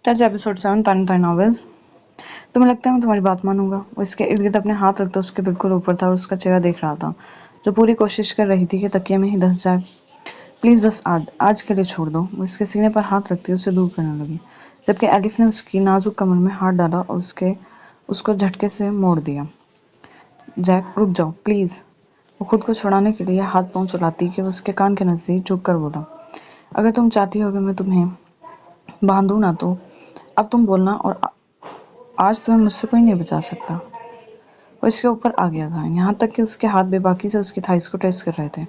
Touch episode 7 तानी तानी novels. तुम्हें लगता है मैं तुम्हारी बात मानूंगा? वो इसके इर्द गिर्द अपने हाथ रखता उसके बिल्कुल ऊपर था और उसका चेहरा देख रहा था, जो पूरी कोशिश कर रही थी कि तकिए में ही धंस जाए। प्लीज बस आज आज के लिए छोड़ दो। वो इसके सीने पर हाथ रखती उसे दूर करने लगी, जबकि एलिफ ने उसकी नाजुक कमर में हाथ डाला और उसको झटके से मोड़ दिया। जैक, रुक जाओ प्लीज। वो खुद को छुड़ाने के लिए हाथ पांव चलाती कि वो उसके कान के नजदीक झुक कर बोला, अगर तुम चाहती हो कि मैं तुम्हें बांधू ना तो अब तुम बोलना, और आज तुम्हें मुझसे कोई नहीं बचा सकता। वो इसके ऊपर आ गया था, यहाँ तक कि उसके हाथ बेबाकी से उसकी थाइस को टेस्ट कर रहे थे,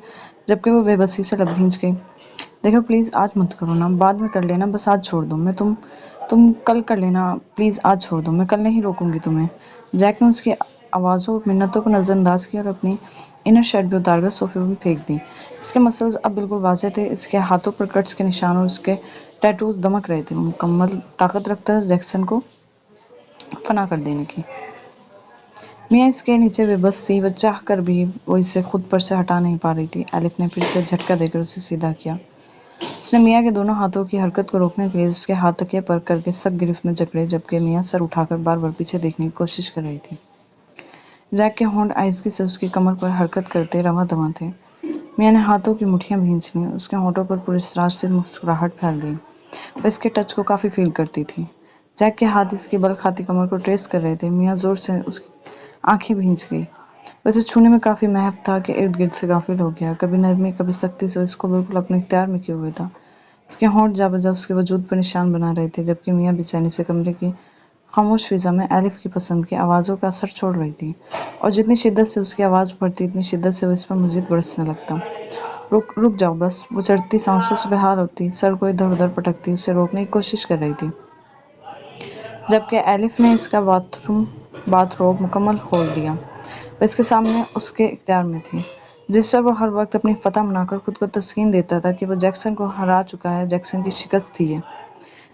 जबकि वो बेबसी से लब भींच गई। देखो प्लीज़ आज मत करो ना, बाद में कर लेना, बस आज छोड़ दो। मैं तुम कल कर लेना, प्लीज़ आज छोड़ दो, मैं कल नहीं रोकूंगी तुम्हें। जैक ने उसकी आवाज़ों और मिन्नतों को नज़रअंदाज किया और अपनी इनर शर्ट भी उतार कर सोफे पर फेंक दी। इसके मसल्स अब बिल्कुल वाजे थे, इसके हाथों पर कट्स के निशान और उसके टैटूज दमक रहे थे। मुकम्मल ताकत रखता है जैक्सन को फना कर देने की। मियाँ इसके नीचे बेबस थी, वह चाह कर भी वो इसे खुद पर से हटा नहीं पा रही थी। एलिफ ने फिर से झटका देकर उसे सीधा किया। उसने मियाँ के दोनों हाथों की हरकत को रोकने के लिए उसके हाथ तकिए पर करके सख्त गिरफ्त में जकड़े, जबकि मियाँ सर उठाकर बार बार पीछे देखने की कोशिश कर रही थी। जैक के होंठ आइसगी से उसकी कमर पर हरकत करते रवा दवा थे। मियाँ ने हाथों की मुठ्ठियाँ भींच लीं, उसके होंठों पर पूरी रात से मुस्कुराहट फैल गई। वह इसके टच को काफ़ी फील करती थी। जैक के हाथ इसकी बल खाती कमर को ट्रेस कर रहे थे। मियाँ जोर से उसकी आंखें भींच गई। वैसे छूने में काफ़ी महक था कि इर्द गिर्द से गाफिल हो गया, कभी नरमी कभी सख्ती से इसको बिल्कुल अपने इख्तियार में किए हुए था। इसके होंठ जा बजा उसके वजूद पर निशान बना रहे थे, जबकि मियाँ बेचैनी से कमरे की खामोश फिजा में एलिफ की पसंद की आवाज़ों का असर छोड़ रही थी, और जितनी शिद्दत से उसकी आवाज़ बढ़ती इतनी शिद्दत से वो इस पर मजीद बरसने लगता। रुक रुक जाओ बस। वो चढ़ती सांसों से बेहाल होती, सर को इधर उधर पटकती उसे रोकने की कोशिश कर रही थी, जबकि एलिफ ने इसका बाथरोब मुकम्मल खोल दिया। वह इसके सामने उसके इख्तियार में थी, जिस पर वो हर वक्त अपनी फतह मनाकर खुद को तस्कीन देता था कि वो जैक्सन को हरा चुका है, जैक्सन की शिकस्त थी ये।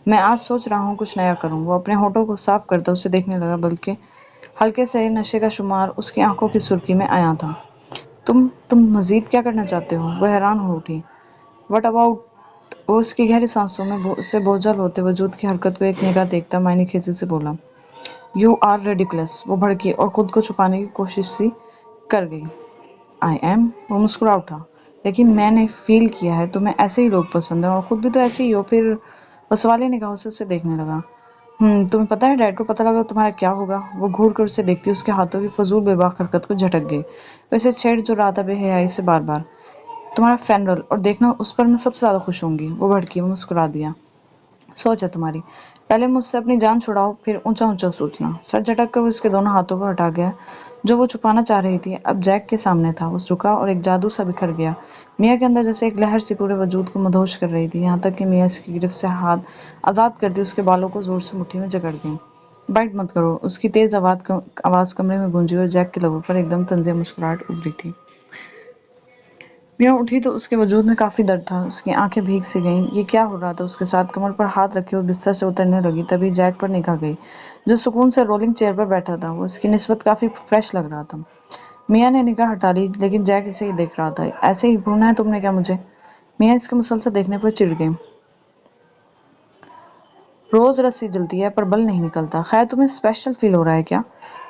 मैं आज सोच रहा हूँ कुछ नया करूँ। वो अपने होठों को साफ करता उसे देखने लगा, बल्कि हल्के से नशे का शुमार उसकी आंखों की सुर्खी में आया था। तुम मजीद क्या करना चाहते हो? वह हैरान हो उठी। What about? वो उसकी गहरी सांसों में उससे बोझल होते वजूद की हरकत को एक निगाह देखता मायने खेजी से बोला, यू आर रेडिकुलस। वो भड़की और खुद को छुपाने की कोशिश सी कर गई। I am. वो मुस्कुरा उठा, लेकिन मैंने फील किया है तुम्हें ऐसे ही लोग पसंद है, और खुद भी तो ऐसे ही हो। फिर वो सवालिया निगाहों से उसे देखने लगा। तुम्हें पता है डैड को पता लगा तुम्हारा क्या होगा? वो घूर कर उसे देखती उसके हाथों की फजूल बेबाक हरकत को झटक गई। वैसे छेड़ जो रहा था बेहयाई से बार बार, तुम्हारा फैनरल, और देखना उस पर मैं सबसे ज़्यादा खुश होंगी। वो भड़की, वो मुस्कुरा दिया। सोच है तुम्हारी, पहले मुझसे अपनी जान छुड़ाओ, फिर ऊंचा ऊंचा सोचना। सर झटक कर वो उसके दोनों हाथों को हटा गया, जो वो छुपाना चाह रही थी अब जैक के सामने था। वो झुका और एक जादू सा बिखर गया। मियाँ के अंदर जैसे एक लहर सी पूरे वजूद को मदहोश कर रही थी, यहाँ तक कि मियाँ इसकी गिरफ्त से हाथ आज़ाद करती उसके बालों को जोर से मुट्ठी में जकड़ गई। बाइट मत करो। उसकी तेज आवाज़ कमरे में गूंजी और जैक के लबों पर एकदम तंज़िया मुस्कुराहट उभरी थी। मियाँ उठी तो उसके वजूद में काफ़ी दर्द था, उसकी आंखें भीग सी गईं। ये क्या हो रहा था उसके साथ? कमर पर हाथ रखे हुए बिस्तर से उतरने लगी, तभी जैक पर निगाह गई, जो सुकून से रोलिंग चेयर पर बैठा था। वो इसकी निस्बत काफ़ी फ्रेश लग रहा था। मियाँ ने निगाह हटा ली, लेकिन जैक इसे ही देख रहा था। ऐसे ही घूरना है तुमने क्या मुझे? मियाँ इसके मुसलसल देखने पर चिढ़ गई। रोज रस्सी जलती है पर बल नहीं निकलता। खैर तुम्हें स्पेशल फील हो रहा है क्या?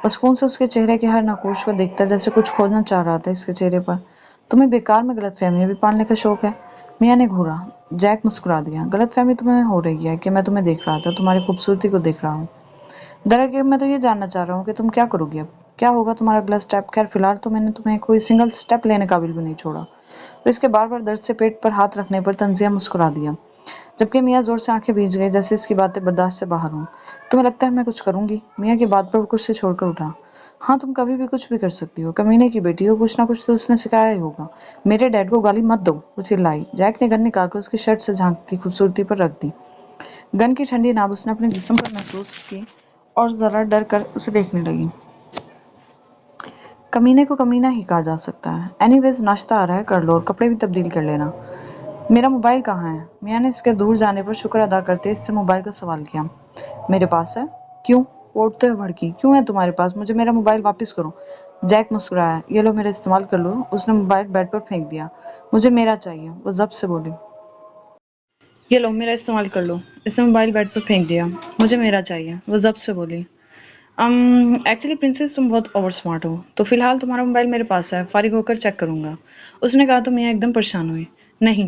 वो सुकून से उसके चेहरे के हर नकूश को देखता जैसे कुछ खोजना चाह रहा था इसके चेहरे पर। तुम्हें बेकार में गलतफहमियां भी पालने का शौक है? मियाँ ने घूरा। जैक मुस्कुरा दिया। गलतफहमी तुम्हें हो रही है कि मैं तुम्हें देख रहा था, तुम्हारी खूबसूरती को देख रहा हूँ। दरअसल मैं तो ये जानना चाह रहा हूँ कि तुम क्या करोगी अब? क्या होगा तुम्हारा अगला स्टेप? खैर फिलहाल तो मैंने तुम्हें कोई सिंगल स्टेप लेने काबिल भी नहीं छोड़ा। तो इसके बार बार दर्द से पेट पर हाथ रखने पर तंजिया मुस्कुरा दिया, जबकि मियाँ जोर से आंखें भीज गई, जैसे इसकी बातें बर्दाश्त से बाहर हों। तुम्हें लगता है मैं कुछ करूंगी? मियाँ की बात पर वो कुर्सी छोड़कर उठा। हाँ, तुम कभी भी कुछ भी कर सकती हो। कमीने की बेटी हो, कुछ ना कुछ तो उसने सिखाया ही होगा। मेरे डैड को गाली मत दो। वो चिल्लाई। जैक ने गन निकाल कर उसकी शर्ट से झांकती खूबसूरती पर रख दी। गन की ठंडी नाब उसने अपने जिस्म पर महसूस की और जरा डर कर उसे देखने लगी। कमीने को कमीना ही कहा जा सकता है। एनीवेज नाश्ता आ रहा है, कर लो, और कपड़े भी तब्दील कर लेना। मेरा मोबाइल कहाँ है? मियाँ ने इसके दूर जाने पर शुक्र अदा करते इससे मोबाइल का सवाल किया। मेरे पास है। क्यों? वो उठते हुए भड़की। क्यों है तुम्हारे पास? मुझे मेरा मोबाइल वापस करो। जैक मुस्कुराया। ये लो, मेरा इस्तेमाल कर लो। उसने मोबाइल बेड पर फेंक दिया। मुझे मेरा चाहिए, वो जब्त से बोली। یہ لو میرا استعمال کر لو. اس نے موبائل بیڈ پر پھینک دیا. مجھے میرا چاہیے. وہ ضبط سے بولی. ایکچولی پرنسس تم بہت اوور اسمارٹ ہو تو فی الحال تمہارا موبائل میرے پاس ہے. فارغ ہو کر چیک کروں گا. اس نے کہا تو میاں ایک دم پریشان ہوئی. نہیں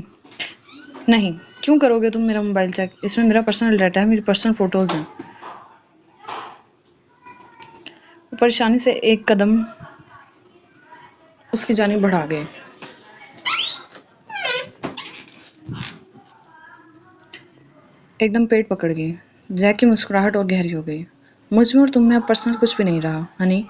نہیں کیوں کرو گے تم میرا موبائل چیک؟ اس میں میرا پرسنل ڈیٹا ہے. میری پرسنل فوٹوز ہیں. وہ پریشانی سے ایک قدم اس کی جانب بڑھا گئے. ایک دم پیٹ پکڑ گئی. جیک کی مسکراہٹ اور گہری ہو گئی. مجھ میں اور تم میں اب پرسنل کچھ بھی نہیں رہا ہنی.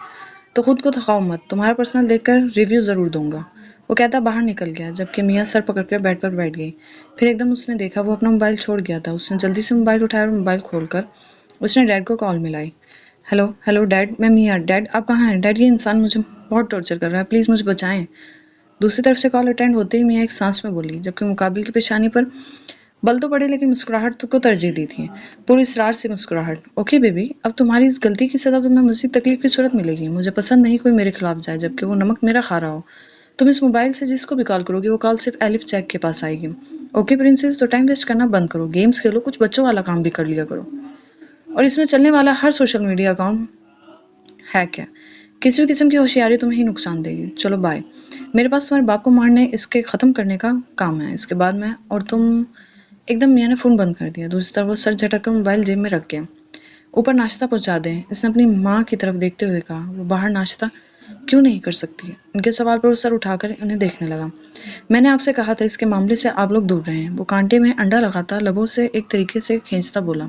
تو خود کو تھکاؤ مت. تمہارا پرسنل دیکھ کر ریویو ضرور دوں گا. وہ کہتا باہر نکل گیا جبکہ میاں سر پکڑ کر بیڈ پر بیٹھ گئی. پھر ایک دم اس نے دیکھا وہ اپنا موبائل چھوڑ گیا تھا. اس نے جلدی سے موبائل اٹھایا اور موبائل کھول کر اس نے ڈیڈ کو کال ملائی. ہیلو ہیلو ڈیڈ میں میاں. ڈیڈ آپ کہاں ہیں؟ ڈیڈ یہ انسان مجھے بہت ٹارچر کر رہا ہے. پلیز مجھے بچائیں. دوسری طرف سے کال اٹینڈ ہوتے ہی میاں ایک سانس میں بولی جبکہ مقابل کی پیشانی پر بل تو پڑے لیکن مسکراہٹ کو ترجیح دی تھی. پوری اصرار سے مسکراہٹ. اوکے بیبی اب تمہاری اس غلطی کی سزا تمہیں مزید تکلیف کی صورت ملے گی. مجھے پسند نہیں کوئی میرے خلاف جائے جبکہ وہ نمک میرا کھا رہا ہو. تم اس موبائل سے جس کو بھی کال کرو گی وہ کال صرف ایلف چیک کے پاس آئے گی. اوکے پرنسس تو ٹائم ویسٹ کرنا بند کرو. گیمز کھیلو. کچھ بچوں والا کام بھی کر لیا کرو. اور اس میں چلنے والا ہر سوشل میڈیا اکاؤنٹ ہیک ہے. کسی بھی قسم کی ہوشیاری تمہیں ہی نقصان دے گی. چلو بائے. میرے پاس تمہارے باپ کو مارنے اس کے ختم کرنے کا کام ہے. اس کے بعد میں اور تم. ایک دم میاں نے فون بند کر دیا. دوسری طرف وہ سر جھٹک کر موبائل جیب میں رکھ گیا. اوپر ناشتہ پہنچا دیں. اس نے اپنی ماں کی طرف دیکھتے ہوئے کہا. وہ باہر ناشتہ کیوں نہیں کر سکتی؟ ان کے سوال پر وہ سر اٹھا کر انہیں دیکھنے لگا. میں نے آپ سے کہا تھا اس کے معاملے سے آپ لوگ دور رہیں. وہ کانٹے میں انڈا لگاتا لبوں سے ایک طریقے سے کھینچتا بولا.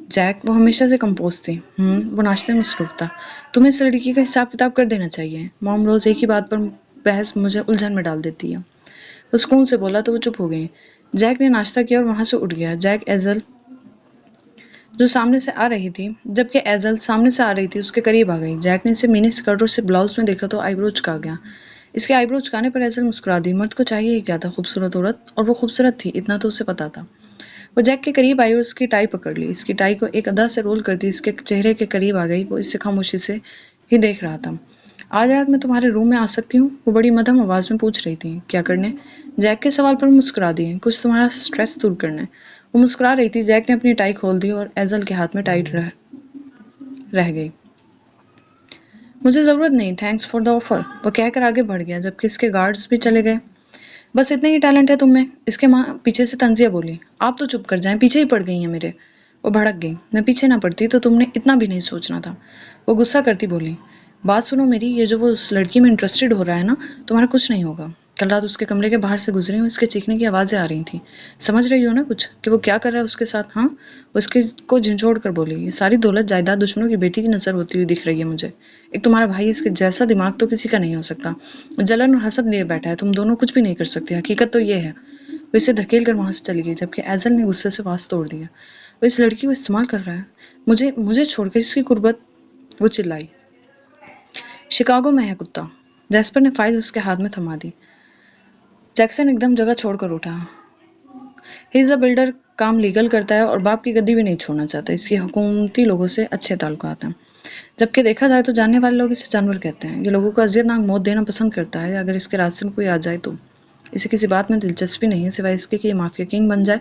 جیک وہ ہمیشہ سے کمپوز تھی. وہ ناشتے میں مصروف تھا. تمہیں اس لڑکی کا حساب کتاب کر دینا چاہیے. موم روز ایک ہی بات پر بحث مجھے الجھن میں ڈال دیتی ہے. وہ سکون سے بولا تو وہ چپ ہو گئی. جیک نے ناشتہ کیا اور وہاں سے اٹھ گیا. جیک ایزل جو سامنے سے آ رہی تھی جبکہ ایزل سامنے سے آ رہی تھی اس کے قریب آ گئی. جیک نے اسے منی اسکرٹ اور اسے بلاؤز میں دیکھا تو آئی برو چکا گیا. اس کے آئی برو چکانے پر ایزل مسکرا دی. مرد کو چاہیے ہی کیا تھا خوبصورت عورت اور وہ خوبصورت تھی اتنا تو اسے پتا تھا. وہ جیک کے قریب آئی اور اس کی ٹائی پکڑ لی. اس کی ٹائی کو ایک ادا سے رول کر دی. اس کے چہرے کے قریب آ گئی. وہ اسے خاموشی سے ہی دیکھ رہا تھا. آج رات میں تمہارے روم میں آ سکتی ہوں؟ وہ بڑی مدھم آواز میں پوچھ رہی تھی. کیا کرنے؟ جیک کے سوال پر مسکرا دی. کچھ تمہارا سٹریس دور کرنا ہے. وہ مسکرا رہی تھی. جیک نے اپنی ٹائی کھول دی اور ایزل کے ہاتھ میں ٹائٹ رہ گئی. مجھے ضرورت نہیں. Thanks for the offer. وہ کہہ کر آگے بڑھ گیا جبکہ اس کے گارڈز بھی چلے گئے. بس اتنا ہی ٹیلنٹ ہے تم میں. اس کے ماں پیچھے سے تنزیہ بولی. آپ تو چپ کر جائیں. پیچھے ہی پڑ گئی ہیں میرے. وہ بھڑک گئی. میں پیچھے نہ پڑتی تو تم نے اتنا بھی نہیں سوچنا تھا. وہ غصہ کرتی بولی. بات سنو میری. یہ جو وہ اس لڑکی میں انٹرسٹڈ ہو رہا ہے نا تمہارا کچھ نہیں ہوگا. کل رات اس کے کمرے کے باہر سے گزری ہوں. اس کے چیخنے کی آوازیں آ رہی تھیں. سمجھ رہی ہو نا کچھ کہ وہ کیا کر رہا ہے اس کے ساتھ؟ ہاں. وہ اس کو جھنجھوڑ کر بولی. یہ ساری دولت جائیداد دشمنوں کی بیٹی کی نظر ہوتی ہوئی دکھ رہی ہے مجھے. ایک تمہارا بھائی اس کے جیسا دماغ تو کسی کا نہیں ہو سکتا. جلن اور حسد لیے بیٹھا ہے. تم دونوں کچھ بھی نہیں کر سکتے. حقیقت تو یہ ہے. وہ اسے دھکیل کر وہاں سے چلی گئی جبکہ ایزل نے غصے سے واز توڑ دیا. وہ اس لڑکی کو استعمال کر رہا ہے. مجھے چھوڑ کے اس کی قربت. وہ چلائی. شکاگو میں ہے کتا. جیسپر نے فائل اس کے ہاتھ میں تھما دی. جیکسن ایک دم جگہ چھوڑ کر اٹھا. ہی از اے بلڈر. کام لیگل کرتا ہے اور باپ کی گدی بھی نہیں چھوڑنا چاہتا. اس کی حکومتی لوگوں سے اچھے تعلقات ہیں. جبکہ دیکھا جائے تو جاننے والے لوگ اسے جانور کہتے ہیں. یہ لوگوں کو اذیت ناک موت دینا پسند کرتا ہے. اگر اس کے راستے میں کوئی آ جائے تو اسے کسی بات میں دلچسپی نہیں ہے سوائے اس کے کہ یہ مافیا کنگ بن جائے.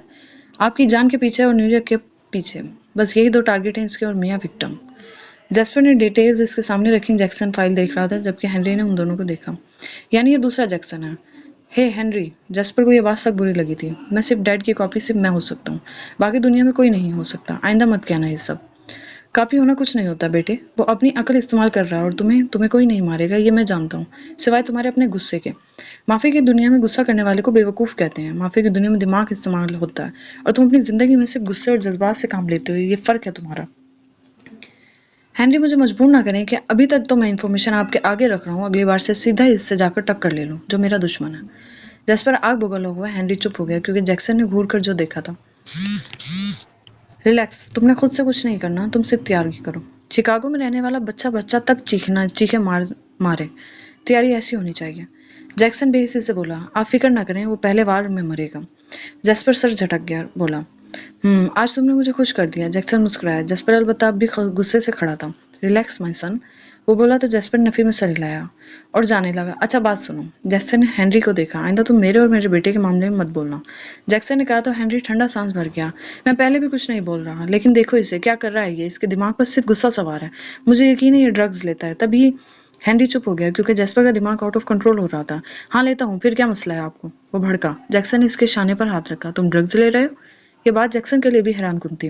آپ کی جان کے پیچھے اور نیویارک کے پیچھے. بس یہی دو ٹارگٹ ہیں اس کے اور میاں وکٹم. جیسپر نے ڈیٹیلز اس کے سامنے رکھی. جیکسن فائل دیکھ رہا تھا جبکہ ہنری نے ان دونوں کو دیکھا. یعنی یہ دوسرا جیکسن ہے. ہے ہنری. جیسپر کو یہ بات سخت بری لگی تھی. میں صرف ڈیڈ کی کاپی صرف میں ہو سکتا ہوں. باقی دنیا میں کوئی نہیں ہو سکتا. آئندہ مت کہنا یہ سب. کاپی ہونا کچھ نہیں ہوتا بیٹے. وہ اپنی عقل استعمال کر رہا ہے اور تمہیں کوئی نہیں مارے گا. یہ میں جانتا ہوں سوائے تمہارے اپنے غصے کے. مافیا کی دنیا میں غصہ کرنے والے کو بے وقوف کہتے ہیں. مافیا کی دنیا میں دماغ استعمال ہوتا ہے اور تم اپنی زندگی میں صرف غصے اور جذبات سے کام لیتے ہو. یہ فرق ہے تمہارا. ہنری مجھے مجبور نہ کریں کہ ابھی تک تو میں انفارمیشن آپ کے آگے رکھ رہا ہوں. اگلی بار سے سیدھا اس سے جا کر ٹکر لے لوں جو میرا دشمن ہے. جیسپر آگ بگلا ہوا ہنری چپ ہو گیا کیونکہ جیکسن نے گھور کر جو دیکھا تھا. ریلیکس. تم نے خود سے کچھ نہیں کرنا. تم صرف تیاری کرو. شکاگو میں رہنے والا بچہ تک چیخے مارے. تیاری ایسی ہونی چاہیے. جیکسن بے حسی سے بولا. آپ فکر نہ کریں وہ پہلے وار میں مرے گا. جیسپر سر جھٹک گیا بولا. آج تم نے مجھے خوش کر دیا. جیکسن مسکرایا. جیسپر البتہ اب بھی غصے سے کھڑا تھا. ریلیکس مائی سن. वो बोला तो जैस्पर नफी में सर हिलाया और जाने लगा। अच्छा बात सुनो, जैक्सन ने हेनरी को देखा, आइंदा तुम मेरे और मेरे बेटे के मामले में मत बोलना। जैक्सन ने कहा तो हेनरी ठंडा सांस भर गया। मैं पहले भी कुछ नहीं बोल रहा, लेकिन देखो इसे क्या कर रहा है ये, इसके दिमाग पर सिर्फ गुस्सा सवार है। मुझे यकीन है ये ड्रग्स लेता है। तभी हेनरी चुप हो गया क्योंकि जैस्पर का दिमाग आउट ऑफ कंट्रोल हो रहा था। हाँ लेता हूँ, फिर क्या मसला है आपको, वो भड़का। जैक्सन ने इसके शाने पर हाथ रखा। तुम ड्रग्स ले रहे हो? ये बात जैक्सन के लिए भी हैरान कुन थी।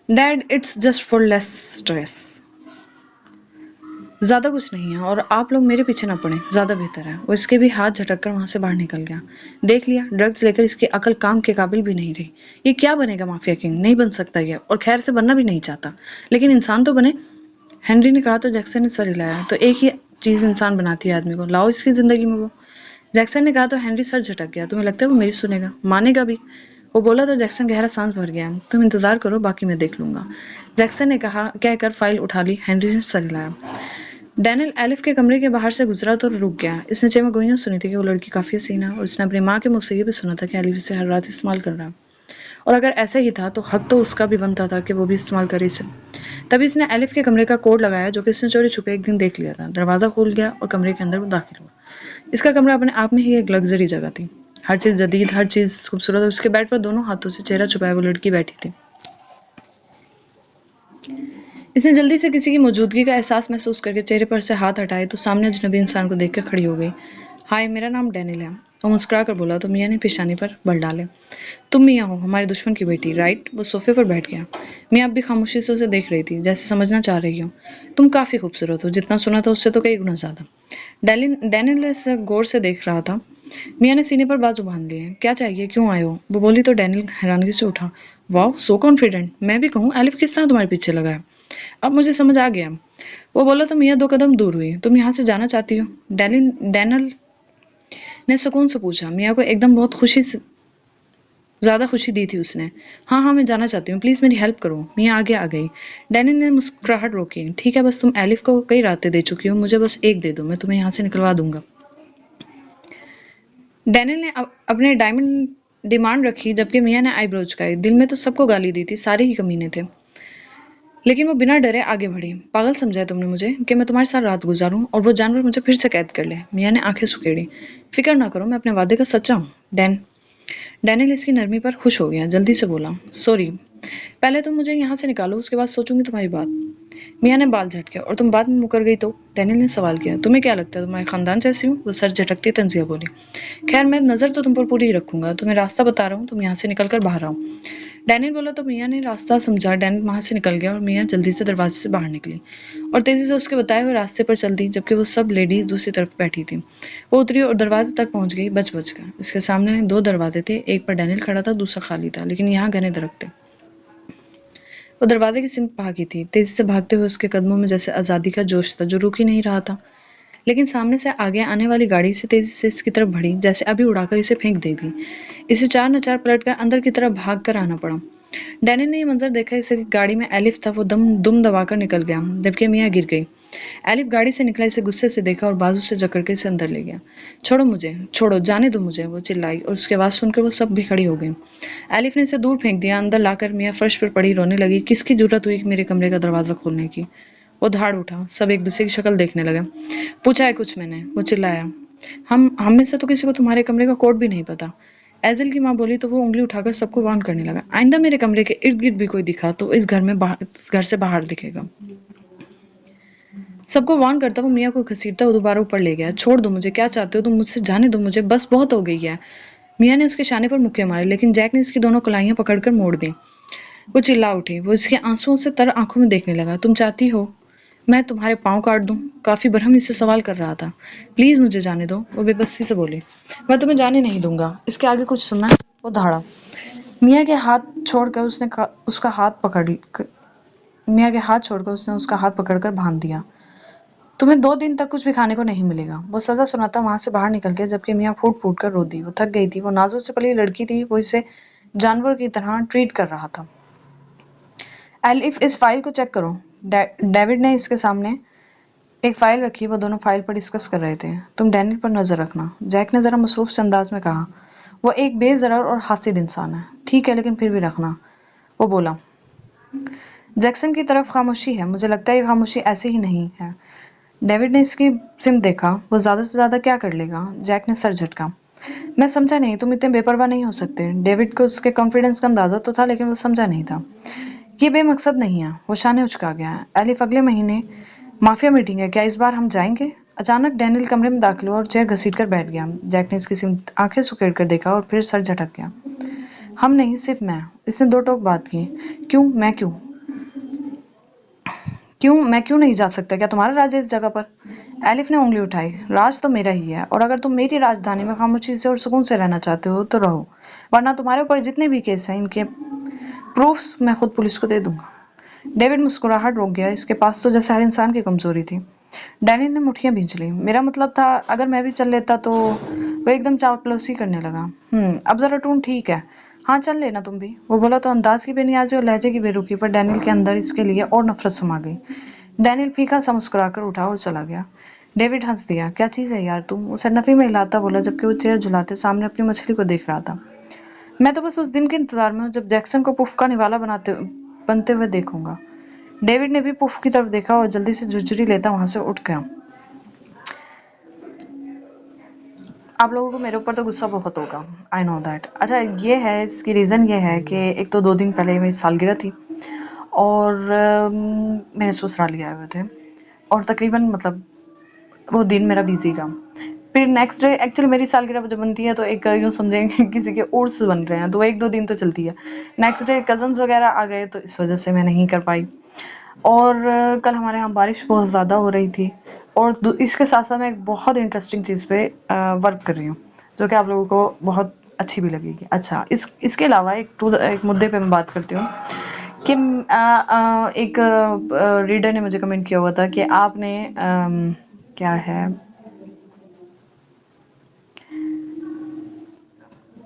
Dad it's just for less stress, ज्यादा कुछ नहीं है, और आप लोग मेरे पीछे ना पड़े, ज्यादा बेहतर है। वो इसके भी हाथ झटक कर वहां से बाहर निकल गया। देख लिया, ड्रग्स लेकर इसकी अकल काम के काबिल भी नहीं रही। ये क्या बनेगा माफिया किंग, नहीं बन सकता ये, और खैर से बनना भी नहीं चाहता, लेकिन इंसान तो बने। हेनरी ने कहा तो जैक्सन ने सर हिलाया। तो एक ही चीज इंसान बनाती है आदमी को, लाओ इसकी जिंदगी में वो। जैक्सन ने कहा तो हेनरी सर झटक गया। तुम्हें लगता है वो मेरी सुनेगा, मानेगा भी? वो बोला तो जैक्सन गहरा सांस भर गया। तुम इंतजार करो, बाकी मैं देख लूंगा, जैक्सन ने कहा। कहकर फाइल उठा ली। हेनरी ने सर हिलाया। डैनियल एलिफ के कमरे के बाहर से गुजरा तो रुक गया। इसने चेमा गोइयां सुनी थी कि वो लड़की काफी हसीन है, और इसने अपनी माँ के मुंह से ये भी सुना था कि एलिफ इसे हर रात इस्तेमाल कर रहा है, और अगर ऐसा ही था तो हक तो उसका भी बनता था कि वो भी इस्तेमाल करे इसे। तभी इसने एलिफ के कमरे का कोड लगाया जो कि इसने चोरी छुपे एक दिन देख लिया था। दरवाजा खुल गया और कमरे के अंदर वो दाखिल हुआ। इसका कमरा अपने आप में ही एक लग्जरी जगह थी, हर चीज जदीद, हर चीज खूबसूरत। और उसके बेड पर दोनों हाथों से चेहरा छुपाए वो लड़की बैठी थी। इसने जल्दी से किसी की मौजूदगी का एहसास महसूस करके चेहरे पर से हाथ हटाए तो सामने अजनबी इंसान को देखकर खड़ी हो गई। हाय, मेरा नाम डैनियल है, वो मुस्कुरा कर बोला। तो मियाँ ने पेशानी पर बल डाले। तुम मियाँ हो, हमारे दुश्मन की बेटी, राइट? वो सोफे पर बैठ गया। मियाँ अब भी खामोशी से उसे देख रही थी, जैसे समझना चाह रही हो। तुम काफी खूबसूरत हो, जितना सुना था उससे तो कई गुना ज्यादा। डैनियल इसे गौर से देख रहा था। मियाँ ने सीने पर बाजू बांध लिए। क्या चाहिए, क्यों आए हो? वो बोली तो डैनियल हैरानगी से उठा। वाह, सो कॉन्फिडेंट। मैं भी कहूँ, एलिफ किस तरह तुम्हारे पीछे लगा है? अब मुझे समझ आ गया। वो बोला तो मियाँ 2 कदम दूर हुई। तुम यहाँ से जाना चाहती हो? डैनियल ने सुकून से पूछा। मियाँ को एकदम बहुत खुशी से ज्यादा खुशी दी थी उसने। हाँ हाँ, मैं जाना चाहती हूँ, प्लीज मेरी हेल्प करो। मियाँ आगे आ गई। डैनियल ने मुस्कुराहट रोकी। ठीक है, बस तुम एलिफ को कई रातें दे चुकी हो, मुझे बस एक दे दो, मैं तुम्हें यहाँ से निकलवा दूंगा। डैनियल ने अपने डायमंड डिमांड रखी, जबकि मियाँ ने आईब्रो चुकाई। दिल में तो सबको गाली दी थी, सारे ही कमीने थे, लेकिन वो बिना डरे आगे बढ़ी। पागल समझा है तुमने मुझे कि मैं तुम्हारे साथ रात गुजारूं और वो जानवर मुझे फिर से कैद कर ले? मियाँ ने आंखें सुकेड़ी। फिक्र ना करो, मैं अपने वादे का सच्चा हूँ। डैनियल इसकी नरमी पर खुश हो गया, जल्दी से बोला। सॉरी, पहले तुम मुझे यहाँ से निकालो, उसके बाद सोचूंगी तुम्हारी बात। मियाँ ने बाल झटके। और तुम बाद में मुकर गई तो? डैनियल ने सवाल किया। तुम्हें क्या लगता है तुम्हारे खानदान जैसी हूँ? वो सर झटकती तंजिया बोली। खैर, मैं नजर तो तुम पर पूरी रखूंगा, तुम्हें रास्ता बता रहा हूँ, तुम यहाँ से निकल कर बाहर आओ। डैनियल बोला तो मियाँ ने रास्ता समझा। डैनियल वहां से निकल गया और मियाँ जल्दी से दरवाजे से बाहर निकली और तेजी से उसके बताए हुए रास्ते पर चल दी, जबकि वो सब लेडीज दूसरी तरफ बैठी थी। वो उतरी और दरवाजे तक पहुंच गई। बच बच कर इसके सामने 2 दरवाजे थे, एक पर डैनियल खड़ा था, दूसरा खाली था, लेकिन यहाँ घने दरख्त थे। वो दरवाजे की सिमत भागी थी, तेजी से भागते हुए उसके कदमों में जैसे आजादी का जोश था जो रुक ही नहीं रहा था। लेकिन सामने से आगे आने वाली गाड़ी से तेजी से इसकी तरफ बढ़ी, जैसे अभी उड़ाकर इसे फेंक देगी। इसे चार न चार पलट कर अंदर की तरफ भाग कर आना पड़ा। डैनियल ने ये मंजर देखा। इसे गाड़ी में एलिफ था, वो दुम दबाकर निकल गया, जबकि मियाँ गिर गई। एलिफ गाड़ी से निकला, इसे गुस्से से देखा और बाजू से जकड़ के इसे अंदर ले गया। छोड़ो मुझे, छोड़ो, जाने दो मुझे, वो चिल्लाई, और उसकी आवाज सुनकर वो सब भी खड़ी हो गई। एलिफ ने इसे दूर फेंक दिया। अंदर लाकर मियाँ फर्श पर पड़ी रोने लगी। किसकी जरूरत हुई मेरे कमरे का दरवाजा खोलने की? वो धाड़ उठा। सब एक दूसरे की शक्ल देखने लगे। पूछा है कुछ मैंने? वो चिल्लाया। हम में से तो किसी को तुम्हारे कमरे का कोड भी नहीं पता। एजल की माँ बोली तो वो उंगली उठाकर सबको वार्न करने लगा। आइंदा मेरे कमरे के इर्द गिर्द भी कोई दिखा तो इस घर से बाहर दिखेगा। सबको वार्न करता वो मियाँ को घसीटता वो दोबारा ऊपर ले गया। छोड़ दो मुझे, क्या चाहते हो तुम मुझसे? जाने दो मुझे, बस बहुत हो गई है। मियाँ ने उसके शाने पर मुक्के मारे, लेकिन जैक ने इसकी दोनों कलाइयां पकड़कर मोड़ दी। वो चिल्ला उठी। वो इसके आंसुओं से तर आंखों में देखने लगा। तुम चाहती हो मैं तुम्हारे पाँव काट दूं? काफी बरहम इससे सवाल कर रहा था। प्लीज मुझे जाने दो, वो बेबसी से बोली। मैं तुम्हें जाने नहीं दूंगा, इसके आगे कुछ सुनना है? वो धाड़ा। मियाँ के हाथ छोड़कर उसका हाथ पकड़ मियाँ के हाथ छोड़कर उसने उसका हाथ पकड़कर बांध दिया। तुम्हें 2 दिन तक कुछ भी खाने को नहीं मिलेगा। वो सजा सुनाता वहां से बाहर निकल गया, जबकि मियाँ फूट फूट कर रो दी। वो थक गई थी। वो नाजुक से पली लड़की थी, वो इसे जानवर की तरह ट्रीट कर रहा था। एलिफ, इस फाइल को चेक करो। डेविड ने इसके सामने एक फाइल रखी। वो दोनों फाइल पर डिस्कस कर रहे थे। तुम डैनियल पर नजर रखना, जैक ने जरा मसरूफ से अंदाज में कहा। वो एक बेजरर और हासिद इंसान है। ठीक है, लेकिन फिर भी रखना, वो बोला। जैक्सन की तरफ खामोशी है, मुझे लगता है ये खामोशी ऐसे ही नहीं है। डेविड ने इसकी सिम देखा, वो ज़्यादा से ज़्यादा क्या कर लेगा? जैक ने सर झटका। मैं समझा नहीं, तुम इतने बेपरवाह नहीं हो सकते। डेविड को उसके कॉन्फिडेंस का अंदाजा तो था, लेकिन वो समझा नहीं था। ये बेमकसद नहीं है, वो शाने उचका गया। एलिफ, अगले महीने माफिया मीटिंग है, क्या इस बार हम जाएंगे? अचानक डैनियल कमरे में दाखिल हुआ और चेयर घसीट कर बैठ गया। जैक ने इसकी सिम आंखें सुकेड़ कर देखा और फिर सर झटक गया। हम नहीं, सिर्फ मैं। इसने दो टोक बात की। क्यों? मैं क्यों? मैं क्यों नहीं जा सकता? क्या तुम्हारा राज है इस जगह पर? एलिफ ने उंगली उठाई। राज तो मेरा ही है, और अगर तुम मेरी राजधानी में खामोशी से और सुकून से रहना चाहते हो तो रहो, वरना तुम्हारे ऊपर जितने भी केस हैं इनके प्रूफ्स मैं खुद पुलिस को दे दूंगा। डेविड मुस्कुराहट रोक गया, इसके पास तो जैसे हर इंसान की कमजोरी थी। डैनियल ने मुठ्ठियां भींच ली। मेरा मतलब था, अगर मैं भी चल लेता तो। वो एकदम चापलूसी करने लगा। अब जरा टून ठीक है। हाँ, चल लेना तुम भी, वो बोला तो अंदाज की बेनियाजी और लहजे की बेरुखी पर डैनियल के अंदर इसके लिए और नफरत समा गई। डैनियल फीका सा मुस्कुराकर उठा और चला गया। डेविड हंस दिया। क्या चीज़ है यार तुम? उसे नफी में हिलाता बोला, जबकि वो चेयर झुलाते सामने अपनी मछली को देख रहा था। मैं तो बस उस दिन के इंतजार में हूँ जब जैक्सन को पुफ का निवाला बनते हुए देखूंगा। डेविड ने भी पुफ की तरफ देखा और जल्दी से झुरझुरी लेता वहां से उठ गया। आप लोगों को मेरे ऊपर तो गुस्सा बहुत होगा, आई नो दैट। अच्छा, ये है, इसकी रीज़न ये है कि एक तो 2 दिन पहले मेरी सालगिरह थी, और मेरे ससुराल आए हुए थे, और तकरीबन मतलब वो दिन मेरा बिजी का। फिर नेक्स्ट डे एक्चुअली मेरी सालगिरह जब बनती है तो एक यूँ समझेंगे किसी के उर्स बन रहे हैं, तो 1-2 दिन तो चलती है। नेक्स्ट डे कजन्स वगैरह आ गए, तो इस वजह से मैं नहीं कर पाई। और कल हमारे यहाँ बारिश बहुत ज़्यादा हो रही थी, और इसके साथ साथ मैं एक बहुत इंटरेस्टिंग चीज़ पे वर्क कर रही हूँ, जो कि आप लोगों को बहुत अच्छी भी लगेगी। अच्छा, इसके अलावा एक मुद्दे पे मैं बात करती हूँ कि एक रीडर ने मुझे कमेंट किया हुआ था कि आपने क्या है,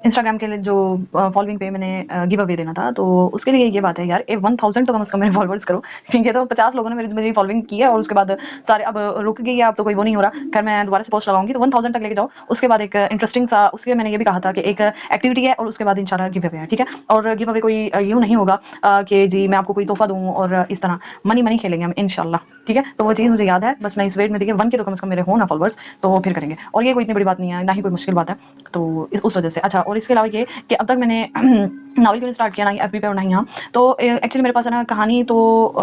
इंस्टाग्राम के लिए जो फॉलोइंग पे मैंने गिव अवे देना था, तो उसके लिए ये बात है यार, 1000 तो कम से कम मेरे फॉलोअर्स करो, ठीक है? तो 50 लोगों ने मेरी फॉलोइंग की है, और उसके बाद सारे अब रुक गई है, अब तो कोई वो नहीं हो रहा। खैर, मैं दोबारा से पोस्ट लगाऊंगी, तो 1000 तक लेके जाओ। उसके बाद एक इंटरेस्टिंग सा, उसके मैंने ये भी कहा था कि एक एक्टिविटी है, और उसके बाद इंशाल्लाह गिव अवे है, ठीक है? और गिव अवे कोई यूँ नहीं होगा कि जी मैं आपको कोई तोहफा दूँ और इस तरह मनी मनी खेलेंगे हम इंशाल्लाह, ठीक है? तो वो चीज़ मुझे याद है, बस मैं इस वेट में थी कि 1 के तो कम से कम मेरे हो ना फॉलोअर्स, तो फिर करेंगे। और ये कोई इतनी बड़ी बात नहीं है, ना ही कोई मुश्किल बात है, तो उस वजह से। अच्छा, और इसके अलावा ये कि अब तक मैंने नावल क्यों स्टार्ट किया, ना ही एफबी पे और ना ही यहाँ। तो एक्चुअली मेरे पास है ना कहानी, तो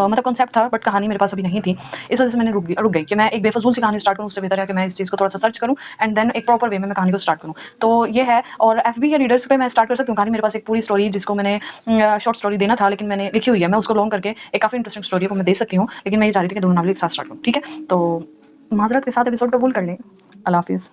मतलब कॉन्सेप्ट था, बट कहानी मेरे पास अभी नहीं थी। इस वजह से मैंने रुक गई कि मैं एक बेफजूल सी कहानी स्टार्ट करूँ, उससे बेहतर है कि मैं इस चीज़ को थोड़ा सा सर्च करूँ, एंड देन एक प्रॉपर वे में मैं कहानी को स्टार्ट करूँ। तो ये है, और एफबी के रीडर्स पे मैं स्टार्ट कर सकती हूँ कहानी। मेरे पास एक पूरी स्टोरी, जिसको मैंने शॉर्ट स्टोरी देना था, लेकिन मैंने लिखी हुई है, मैं उसको लॉन्ग करके एक काफ़ी इंटरेस्टिंग स्टोरी है, वो मैं दे सकती हूँ। लेकिन मैं ये चाह रही थी कि दोनों नावल एक साथ स्टार्ट करूँ, ठीक है? तो माजरत के साथ एपिसोड कबूल कर लें। अल्लाह हाफिज़।